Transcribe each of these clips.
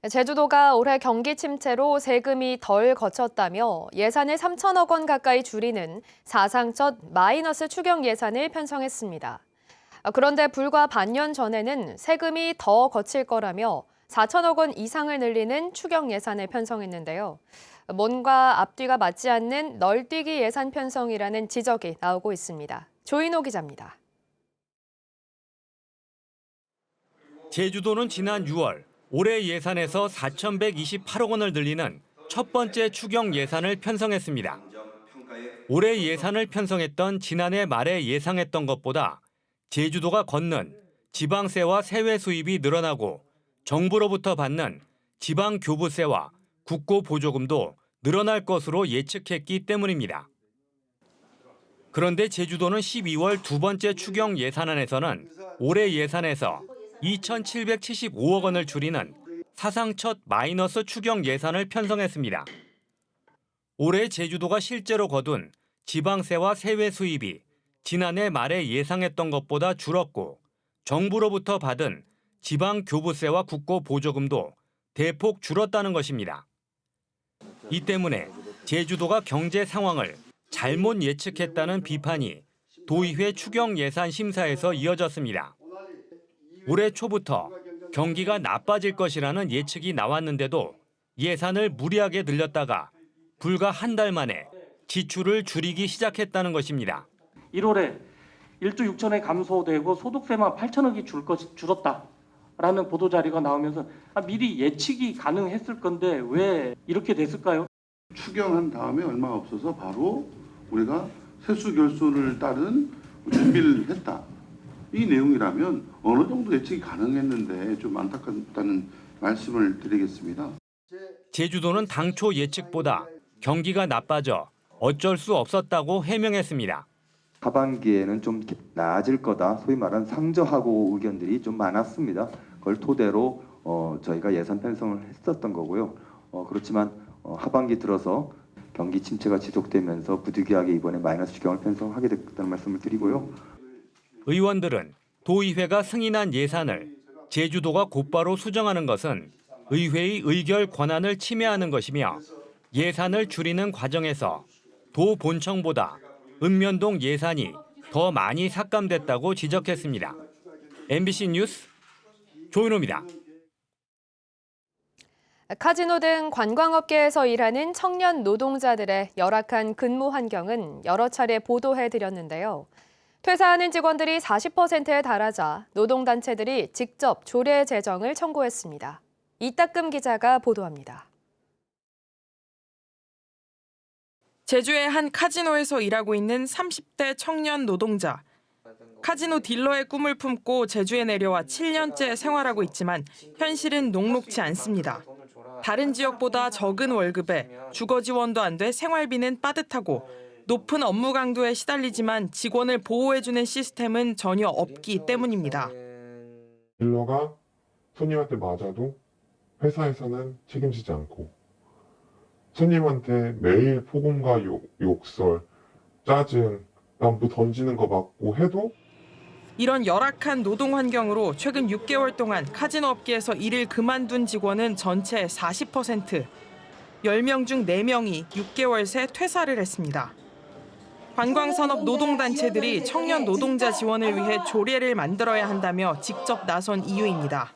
제주도가 올해 경기 침체로 세금이 덜 거쳤다며 예산을 3천억 원 가까이 줄이는 사상 첫 마이너스 추경 예산을 편성했습니다. 그런데 불과 반년 전에는 세금이 더 거칠 거라며 4천억 원 이상을 늘리는 추경 예산을 편성했는데요. 뭔가 앞뒤가 맞지 않는 널뛰기 예산 편성이라는 지적이 나오고 있습니다. 조인호 기자입니다. 제주도는 지난 6월 올해 예산에서 4,128억 원을 늘리는 첫 번째 추경 예산을 편성했습니다. 올해 예산을 편성했던 지난해 말에 예상했던 것보다 제주도가 걷는 지방세와 세외 수입이 늘어나고 정부로부터 받는 지방교부세와 국고보조금도 늘어날 것으로 예측했기 때문입니다. 그런데 제주도는 12월 두 번째 추경 예산안에서는 올해 예산에서 2,775억 원을 줄이는 사상 첫 마이너스 추경 예산을 편성했습니다. 올해 제주도가 실제로 거둔 지방세와 세외 수입이 지난해 말에 예상했던 것보다 줄었고 정부로부터 받은 지방교부세와 국고보조금도 대폭 줄었다는 것입니다. 이 때문에 제주도가 경제 상황을 잘못 예측했다는 비판이 도의회 추경 예산 심사에서 이어졌습니다. 올해 초부터 경기가 나빠질 것이라는 예측이 나왔는데도 예산을 무리하게 늘렸다가 불과 한 달 만에 지출을 줄이기 시작했다는 것입니다. 1월에 1조 6천에 감소되고 소득세만 8천억이 줄었다라는 보도자료가 나오면서 미리 예측이 가능했을 건데 왜 이렇게 됐을까요? 추경한 다음에 얼마 없어서 바로 우리가 세수 결손을 따른 준비를 했다. 이 내용이라면 어느 정도 예측이 가능했는데 좀 안타깝다는 말씀을 드리겠습니다. 제주도는 당초 예측보다 경기가 나빠져 어쩔 수 없었다고 해명했습니다. 하반기에는 좀 나아질 거다. 소위 말하는 상저하고 의견들이 좀 많았습니다. 그걸 토대로 저희가 예산 편성을 했었던 거고요. 그렇지만 하반기 들어서 경기 침체가 지속되면서 부득이하게 이번에 마이너스 추경을 편성하게 됐다는 말씀을 드리고요. 의원들은 도의회가 승인한 예산을 제주도가 곧바로 수정하는 것은 의회의 의결 권한을 침해하는 것이며 예산을 줄이는 과정에서 도 본청보다 읍면동 예산이 더 많이 삭감됐다고 지적했습니다. MBC 뉴스 조인호입니다. 카지노 등 관광업계에서 일하는 청년 노동자들의 열악한 근무 환경은 여러 차례 보도해드렸는데요. 퇴사하는 직원들이 40%에 달하자 노동단체들이 직접 조례 제정을 청구했습니다. 이따금 기자가 보도합니다. 제주의 한 카지노에서 일하고 있는 30대 청년 노동자. 카지노 딜러의 꿈을 품고 제주에 내려와 7년째 생활하고 있지만 현실은 녹록지 않습니다. 다른 지역보다 적은 월급에 주거 지원도 안 돼 생활비는 빠듯하고 높은 업무 강도에 시달리지만 직원을 보호해주는 시스템은 전혀 없기 때문입니다. 딜러가 손님한테 맞아도 회사에서는 책임지지 않고 손님한테 매일 폭언과 욕설, 짜증, 남부 던지는 거 맞고 해도 이런 열악한 노동 환경으로 최근 6개월 동안 카지노 업계에서 일을 그만둔 직원은 전체 40%, 10명 중 4명이 6개월 새 퇴사를 했습니다. 관광산업 노동단체들이 청년 노동자 지원을 위해 조례를 만들어야 한다며 직접 나선 이유입니다.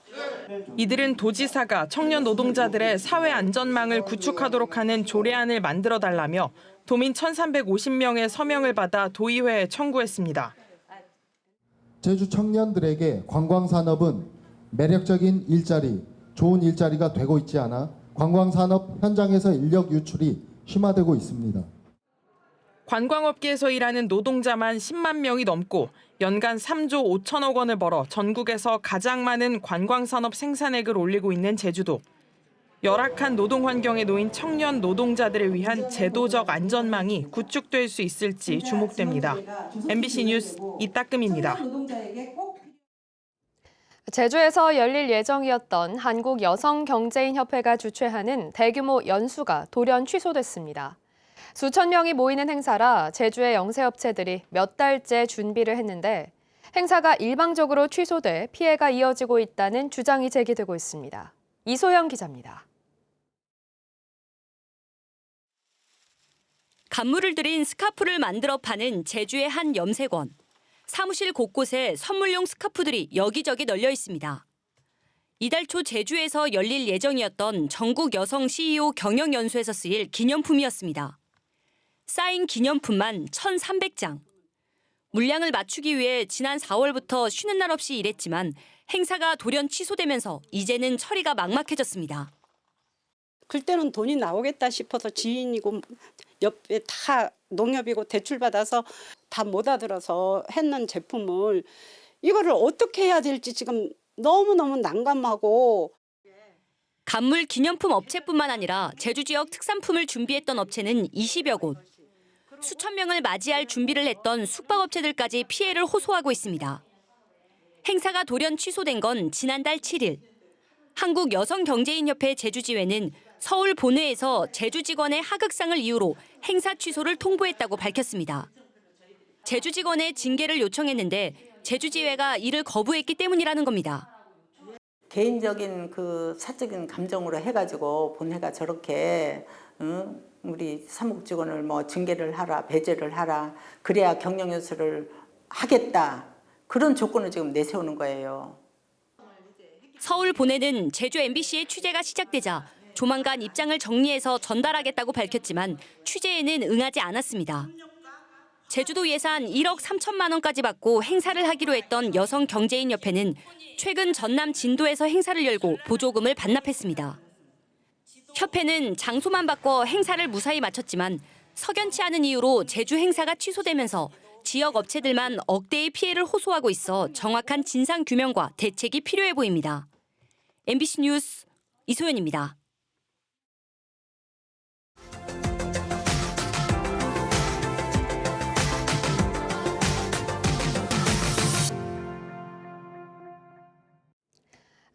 이들은 도지사가 청년 노동자들의 사회 안전망을 구축하도록 하는 조례안을 만들어달라며 도민 1,350명의 서명을 받아 도의회에 청구했습니다. 제주 청년들에게 관광산업은 매력적인 일자리, 좋은 일자리가 되고 있지 않아 관광산업 현장에서 인력 유출이 심화되고 있습니다. 관광업계에서 일하는 노동자만 10만 명이 넘고 연간 3조 5천억 원을 벌어 전국에서 가장 많은 관광산업 생산액을 올리고 있는 제주도. 열악한 노동 환경에 놓인 청년 노동자들을 위한 제도적 안전망이 구축될 수 있을지 주목됩니다. MBC 뉴스 이따금입니다. 제주에서 열릴 예정이었던 한국여성경제인협회가 주최하는 대규모 연수가 돌연 취소됐습니다. 수천 명이 모이는 행사라 제주의 영세업체들이 몇 달째 준비를 했는데 행사가 일방적으로 취소돼 피해가 이어지고 있다는 주장이 제기되고 있습니다. 이소영 기자입니다. 간물을 들인 스카프를 만들어 파는 제주의 한 염색원. 사무실 곳곳에 선물용 스카프들이 여기저기 널려 있습니다. 이달 초 제주에서 열릴 예정이었던 전국 여성 CEO 경영연수에서 쓰일 기념품이었습니다. 쌓인 기념품만 1,300장. 물량을 맞추기 위해 지난 4월부터 쉬는 날 없이 일했지만 행사가 돌연 취소되면서 이제는 처리가 막막해졌습니다. 그때는 돈이 나오겠다 싶어서 지인이고 옆에 다 농협이고 대출받아서 다 못 알아들어서 했는 제품을 이거를 어떻게 해야 될지 지금 너무너무 난감하고. 간물 기념품 업체뿐만 아니라 제주 지역 특산품을 준비했던 업체는 20여 곳. 수천 명을 맞이할 준비를 했던 숙박업체들까지 피해를 호소하고 있습니다. 행사가 돌연 취소된 건 지난달 7일. 한국여성경제인협회 제주지회는 서울 본회에서 제주 직원의 하극상을 이유로 행사 취소를 통보했다고 밝혔습니다. 제주 직원의 징계를 요청했는데 제주지회가 이를 거부했기 때문이라는 겁니다. 개인적인 그 사적인 감정으로 해가지고 본회가 저렇게 우리 사무국 직원을 뭐 징계를 하라, 배제를 하라, 그래야 경영연수를 하겠다, 그런 조건을 지금 내세우는 거예요. 서울 본회는 제주 MBC의 취재가 시작되자 조만간 입장을 정리해서 전달하겠다고 밝혔지만 취재에는 응하지 않았습니다. 제주도 예산 1억 3천만 원까지 받고 행사를 하기로 했던 여성경제인협회는 최근 전남 진도에서 행사를 열고 보조금을 반납했습니다. 협회는 장소만 바꿔 행사를 무사히 마쳤지만 석연치 않은 이유로 제주 행사가 취소되면서 지역 업체들만 억대의 피해를 호소하고 있어 정확한 진상 규명과 대책이 필요해 보입니다. MBC 뉴스 이소연입니다.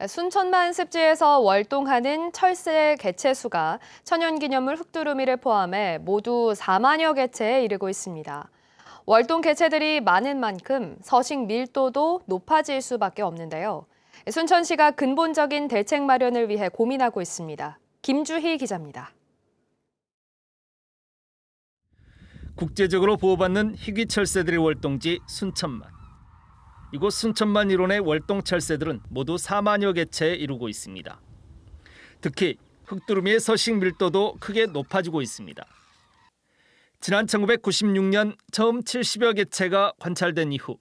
순천만 습지에서 월동하는 철새 개체 수가 천연기념물 흑두루미를 포함해 모두 4만여 개체에 이르고 있습니다. 월동 개체들이 많은 만큼 서식 밀도도 높아질 수밖에 없는데요. 순천시가 근본적인 대책 마련을 위해 고민하고 있습니다. 김주희 기자입니다. 국제적으로 보호받는 희귀철새들의 월동지 순천만. 이곳 순천만 일원의 월동 철새들은 모두 4만여 개체에 이르고 있습니다. 특히 흑두루미의 서식 밀도도 크게 높아지고 있습니다. 지난 1996년 처음 70여 개체가 관찰된 이후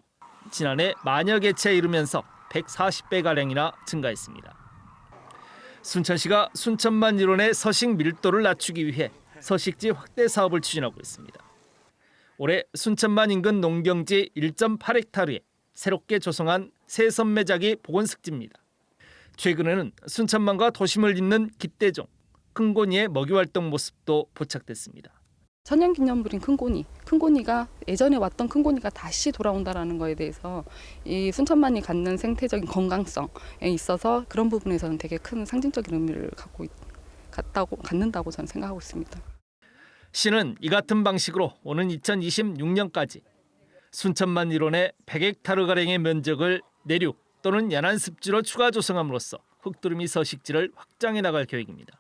지난해 만여 개체에 이르면서 140배가량이나 증가했습니다. 순천시가 순천만 일원의 서식 밀도를 낮추기 위해 서식지 확대 사업을 추진하고 있습니다. 올해 순천만 인근 농경지 1.8헥타르에 새롭게 조성한 새 선매작이 복원습지입니다. 최근에는 순천만과 도심을 잇는 깃대종, 큰고니의 먹이활동 모습도 포착됐습니다. 천연기념물인 큰고니가 예전에 왔던 큰고니가 다시 돌아온다는 거에 대해서 이 순천만이 갖는 생태적인 건강성에 있어서 그런 부분에서는 되게 큰 상징적인 의미를 갖는다고 저는 생각하고 있습니다. 시는 이 같은 방식으로 오는 2026년까지 순천만 일원의 100헥타르가량의 면적을 내륙 또는 연안 습지로 추가 조성함으로써 흑두루미 서식지를 확장해 나갈 계획입니다.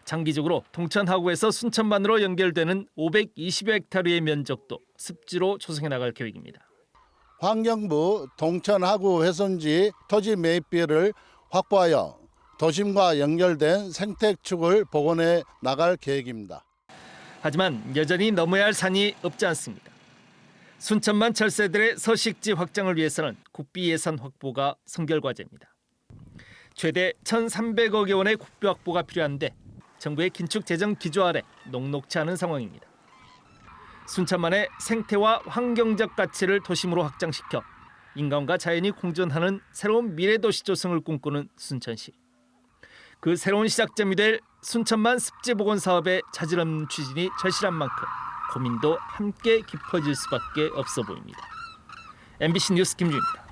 장기적으로 동천하구에서 순천만으로 연결되는 520헥타르의 면적도 습지로 조성해 나갈 계획입니다. 환경부 동천하구 훼손지 토지 매입비를 확보하여 도심과 연결된 생태축을 복원해 나갈 계획입니다. 하지만 여전히 넘어야 할 산이 없지 않습니다. 순천만 철새들의 서식지 확장을 위해서는 국비 예산 확보가 선결과제입니다. 최대 1,300억여 원의 국비 확보가 필요한데 정부의 긴축 재정 기조 아래 녹록치 않은 상황입니다. 순천만의 생태와 환경적 가치를 도심으로 확장시켜 인간과 자연이 공존하는 새로운 미래도시 조성을 꿈꾸는 순천시. 그 새로운 시작점이 될 순천만 습지복원 사업의 자질없는 추진이 절실한 만큼 고민도 함께 깊어질 수밖에 없어 보입니다. MBC 뉴스 김주입니다.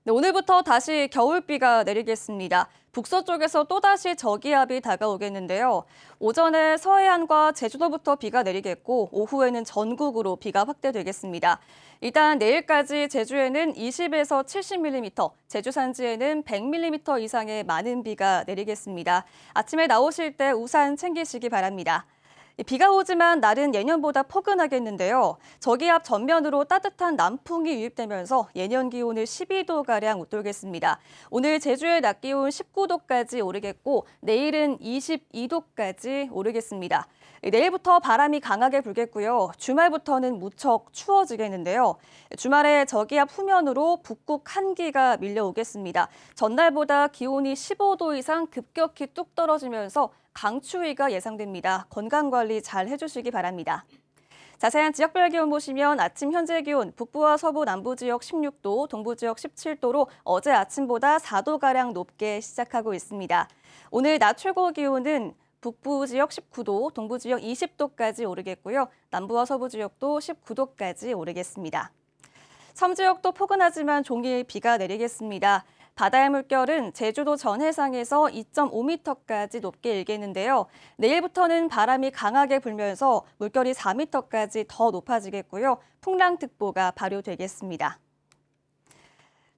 네, 오늘 오늘부터 다시 겨울비가 내리겠습니다. 북서쪽에서 또다시 저기압이 다가오겠는데요. 오전에 서해안과 제주도부터 비가 내리겠고 오후에는 전국으로 비가 확대되겠습니다. 일단 내일까지 제주에는 20에서 70mm, 제주 산지에는 100mm 이상의 많은 비가 내리겠습니다. 아침에 나오실 때 우산 챙기시기 바랍니다. 비가 오지만 날은 예년보다 포근하겠는데요. 저기압 전면으로 따뜻한 남풍이 유입되면서 예년 기온을 12도가량 웃돌겠습니다. 오늘 제주의 낮 기온 19도까지 오르겠고 내일은 22도까지 오르겠습니다. 내일부터 바람이 강하게 불겠고요. 주말부터는 무척 추워지겠는데요. 주말에 저기압 후면으로 북극 한기가 밀려오겠습니다. 전날보다 기온이 15도 이상 급격히 뚝 떨어지면서 강추위가 예상됩니다. 건강관리 잘 해주시기 바랍니다. 자세한 지역별 기온 보시면 아침 현재 기온 북부와 서부 남부 지역 16도, 동부 지역 17도로 어제 아침보다 4도가량 높게 시작하고 있습니다. 오늘 낮 최고 기온은 북부 지역 19도, 동부 지역 20도까지 오르겠고요. 남부와 서부 지역도 19도까지 오르겠습니다. 섬 지역도 포근하지만 종일 비가 내리겠습니다. 바다의 물결은 제주도 전 해상에서 2.5m까지 높게 일겠는데요. 내일부터는 바람이 강하게 불면서 물결이 4m까지 더 높아지겠고요. 풍랑특보가 발효되겠습니다.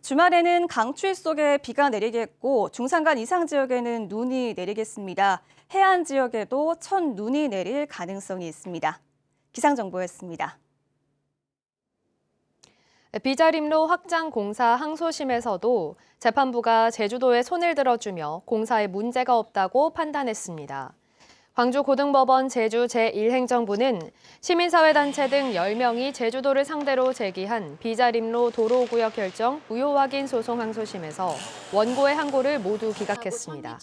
주말에는 강추위 속에 비가 내리겠고 중산간 이상 지역에는 눈이 내리겠습니다. 해안 지역에도 첫눈이 내릴 가능성이 있습니다. 기상정보였습니다. 비자림로 확장 공사 항소심에서도 재판부가 제주도에 손을 들어주며 공사에 문제가 없다고 판단했습니다. 광주고등법원 제주 제1행정부는 시민사회단체 등 10명이 제주도를 상대로 제기한 비자림로 도로구역 결정 무효 확인 소송 항소심에서 원고의 항고를 모두 기각했습니다.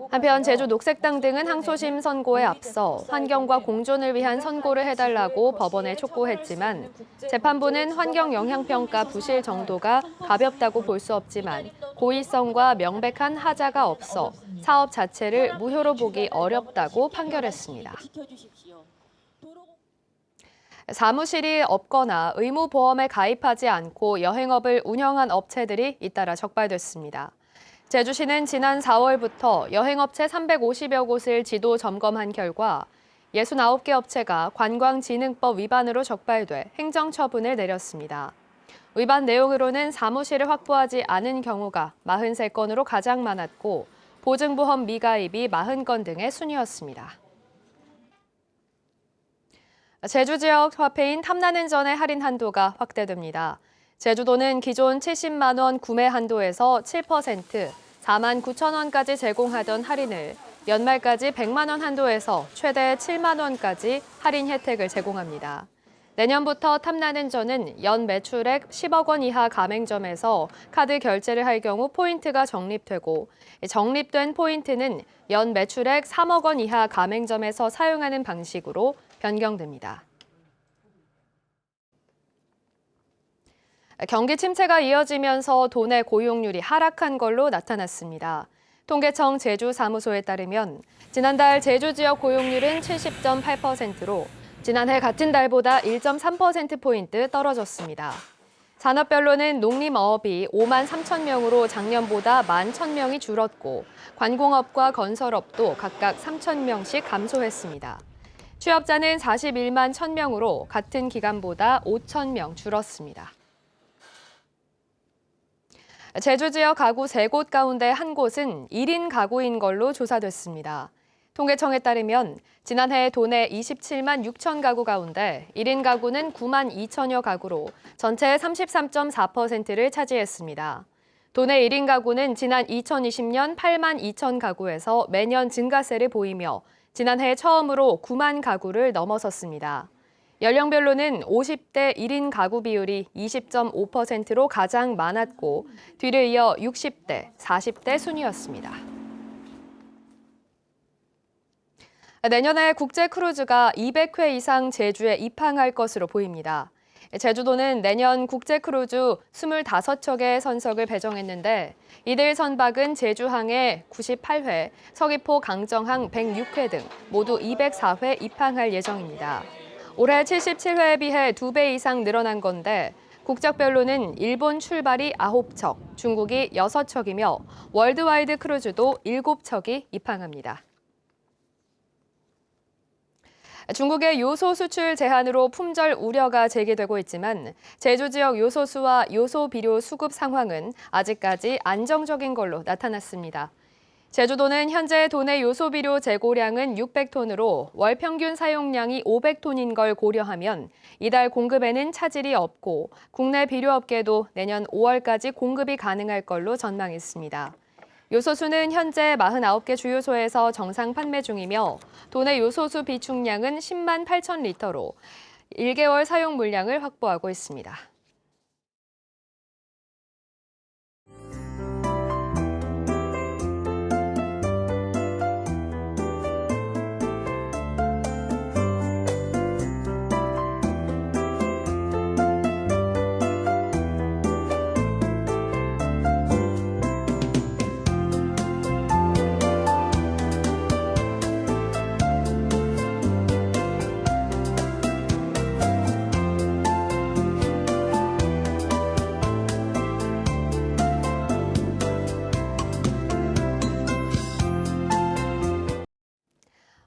한편 제주 녹색당 등은 항소심 선고에 앞서 환경과 공존을 위한 선고를 해달라고 법원에 촉구했지만 재판부는 환경 영향평가 부실 정도가 가볍다고 볼 수 없지만 고의성과 명백한 하자가 없어 사업 자체를 무효로 보기 어렵다고 판결했습니다. 사무실이 없거나 의무보험에 가입하지 않고 여행업을 운영한 업체들이 잇따라 적발됐습니다. 제주시는 지난 4월부터 여행업체 350여 곳을 지도 점검한 결과 69개 업체가 관광진흥법 위반으로 적발돼 행정처분을 내렸습니다. 위반 내용으로는 사무실을 확보하지 않은 경우가 43건으로 가장 많았고 보증보험 미가입이 40건 등의 순이었습니다. 제주 지역 화폐인 탐나는 전의 할인 한도가 확대됩니다. 제주도는 기존 70만 원 구매 한도에서 7%, 4만 9천 원까지 제공하던 할인을 연말까지 100만 원 한도에서 최대 7만 원까지 할인 혜택을 제공합니다. 내년부터 탐나는 전은 연 매출액 10억 원 이하 가맹점에서 카드 결제를 할 경우 포인트가 적립되고 적립된 포인트는 연 매출액 3억 원 이하 가맹점에서 사용하는 방식으로 변경됩니다. 경기 침체가 이어지면서 도내 고용률이 하락한 걸로 나타났습니다. 통계청 제주사무소에 따르면 지난달 제주 지역 고용률은 70.8%로 지난해 같은 달보다 1.3%포인트 떨어졌습니다. 산업별로는 농림어업이 5만 3천 명으로 작년보다 1만 1천 명이 줄었고 관공업과 건설업도 각각 3천 명씩 감소했습니다. 취업자는 41만 1천 명으로 같은 기간보다 5천 명 줄었습니다. 제주 지역 가구 3곳 가운데 한 곳은 1인 가구인 걸로 조사됐습니다. 통계청에 따르면 지난해 도내 27만 6천 가구 가운데 1인 가구는 9만 2천여 가구로 전체의 33.4%를 차지했습니다. 도내 1인 가구는 지난 2020년 8만 2천 가구에서 매년 증가세를 보이며 지난해 처음으로 9만 가구를 넘어섰습니다. 연령별로는 50대 1인 가구 비율이 20.5%로 가장 많았고 뒤를 이어 60대, 40대 순이었습니다. 내년에 국제 크루즈가 200회 이상 제주에 입항할 것으로 보입니다. 제주도는 내년 국제 크루즈 25척의 선석을 배정했는데 이들 선박은 제주항에 98회, 서귀포 강정항 106회 등 모두 204회 입항할 예정입니다. 올해 77회에 비해 2배 이상 늘어난 건데 국적별로는 일본 출발이 9척, 중국이 6척이며 월드와이드 크루즈도 7척이 입항합니다. 중국의 요소 수출 제한으로 품절 우려가 제기되고 있지만 제주 지역 요소수와 요소 비료 수급 상황은 아직까지 안정적인 걸로 나타났습니다. 제주도는 현재 도내 요소 비료 재고량은 600톤으로 월 평균 사용량이 500톤인 걸 고려하면 이달 공급에는 차질이 없고 국내 비료업계도 내년 5월까지 공급이 가능할 걸로 전망했습니다. 요소수는 현재 49개 주유소에서 정상 판매 중이며 도내 요소수 비축량은 10만 8천 리터로 1개월 사용 물량을 확보하고 있습니다.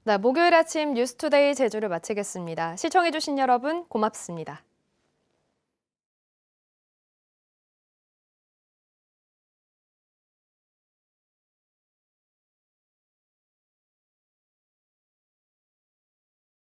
네, 목요일 아침 뉴스투데이 제주를 마치겠습니다. 시청해주신 여러분 고맙습니다.